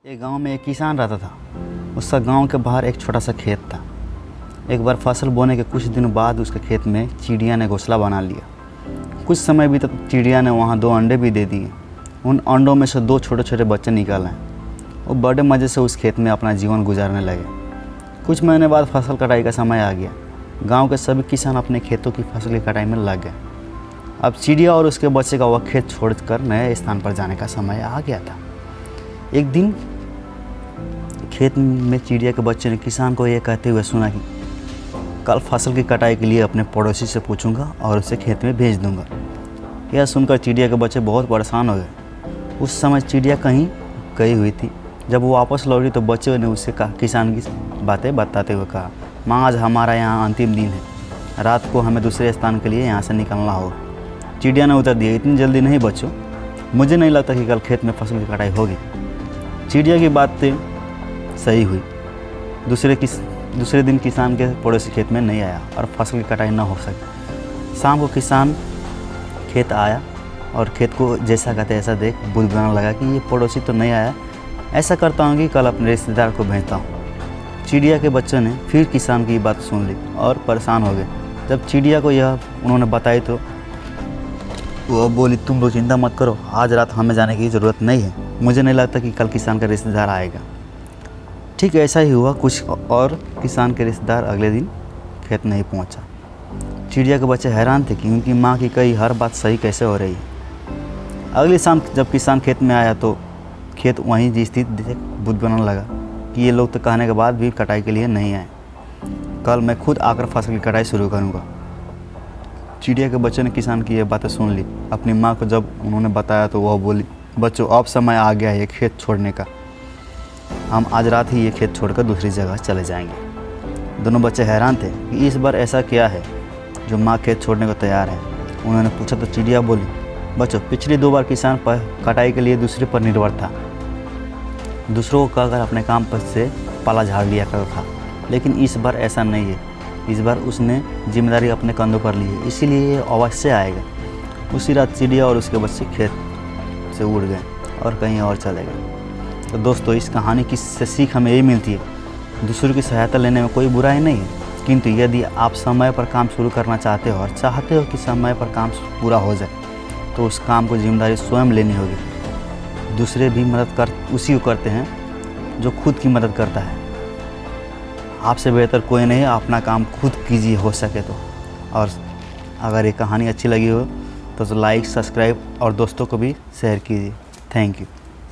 एक गांव में एक किसान रहता था। उसका गांव के बाहर एक छोटा सा खेत था। एक बार फसल बोने के कुछ दिनों बाद उसके खेत में चिड़िया ने घोंसला बना लिया। कुछ समय बीता तो चिड़िया ने वहां 2 अंडे भी दे दिए। उन अंडों में से 2 छोटे छोटे बच्चे निकल आए। वो बड़े मज़े से उस खेत में अपना जीवन गुजारने लगे। कुछ महीने बाद फसल कटाई का समय आ गया। गाँव के सभी किसान अपने खेतों की फसल की कटाई में लग गए। अब चिड़िया और उसके बच्चे का वह खेत छोड़कर नए स्थान पर जाने का समय आ गया था। एक दिन खेत में चिड़िया के बच्चे ने किसान को यह कहते हुए सुना कि कल फसल की कटाई के लिए अपने पड़ोसी से पूछूंगा और उसे खेत में भेज दूंगा। यह सुनकर चिड़िया के बच्चे बहुत परेशान हो गए। उस समय चिड़िया कहीं गई हुई थी। जब वो वापस लौटी तो बच्चों ने उससे कहा, किसान की बातें बताते हुए कहा, माँ आज हमारा यहाँ अंतिम दिन है, रात को हमें दूसरे स्थान के लिए यहाँ से निकलना होगा। चिड़िया ने उत्तर दिया, इतनी जल्दी नहीं बच्चों, मुझे नहीं लगता कि कल खेत में फसल की कटाई होगी। चिड़िया की बातें सही हुई। दूसरे दिन किसान के पड़ोसी खेत में नहीं आया और फसल की कटाई न हो सकी। शाम को किसान खेत आया और खेत को जैसा कहते ऐसा देख बुदबुदाने लगा कि ये पड़ोसी तो नहीं आया, ऐसा करता हूँ कि कल अपने रिश्तेदार को भेजता हूँ। चिड़िया के बच्चों ने फिर किसान की बात सुन ली और परेशान हो गए। जब चिड़िया को यह उन्होंने बताई तो वो बोली, तुम लोग चिंता मत करो, आज रात हमें जाने की ज़रूरत नहीं है, मुझे नहीं लगता कि कल किसान का रिश्तेदार आएगा। ठीक ऐसा ही हुआ। कुछ और किसान के रिश्तेदार अगले दिन खेत नहीं पहुंचा। चिड़िया के बच्चे हैरान थे कि उनकी माँ की कही हर बात सही कैसे हो रही है। अगली शाम जब किसान खेत में आया तो खेत वहीं जी स्थित बुदबुदाने लगा कि ये लोग तो कहने के बाद भी कटाई के लिए नहीं आए। कल मैं खुद आकर फसल की कटाई शुरू करूँगा। चिड़िया के बच्चों ने किसान की ये बातें सुन ली। अपनी माँ को जब उन्होंने बताया तो वह बोली, बच्चों अब समय आ गया है खेत छोड़ने का, हम आज रात ही ये खेत छोड़कर दूसरी जगह चले जाएंगे। दोनों बच्चे हैरान थे कि इस बार ऐसा क्या है जो माँ खेत छोड़ने को तैयार है। उन्होंने पूछा तो चिड़िया बोली, बच्चों पिछली 2 बार किसान पर कटाई के लिए दूसरे पर निर्भर था, दूसरों को कहकर अपने काम पर से पाला झाड़ लिया करता था, लेकिन इस बार ऐसा नहीं है। इस बार उसने जिम्मेदारी अपने कंधों पर ली है, इसीलिए ये अवश्य आएगा। उसी रात चिड़िया और उसके बच्चे खेत से उड़ गए और कहीं और चले गए। तो दोस्तों, इस कहानी की से सीख हमें यही मिलती है, दूसरों की सहायता लेने में कोई बुराई नहीं है, किंतु यदि आप समय पर काम शुरू करना चाहते हो और चाहते हो कि समय पर काम पूरा हो जाए तो उस काम को जिम्मेदारी स्वयं लेनी होगी। दूसरे भी उसी को करते हैं जो खुद की मदद करता है। आपसे बेहतर कोई नहीं है, अपना काम खुद कीजिए हो सके तो। और अगर ये कहानी अच्छी लगी हो तो लाइक, सब्सक्राइब और दोस्तों को भी शेयर कीजिए। Thank you.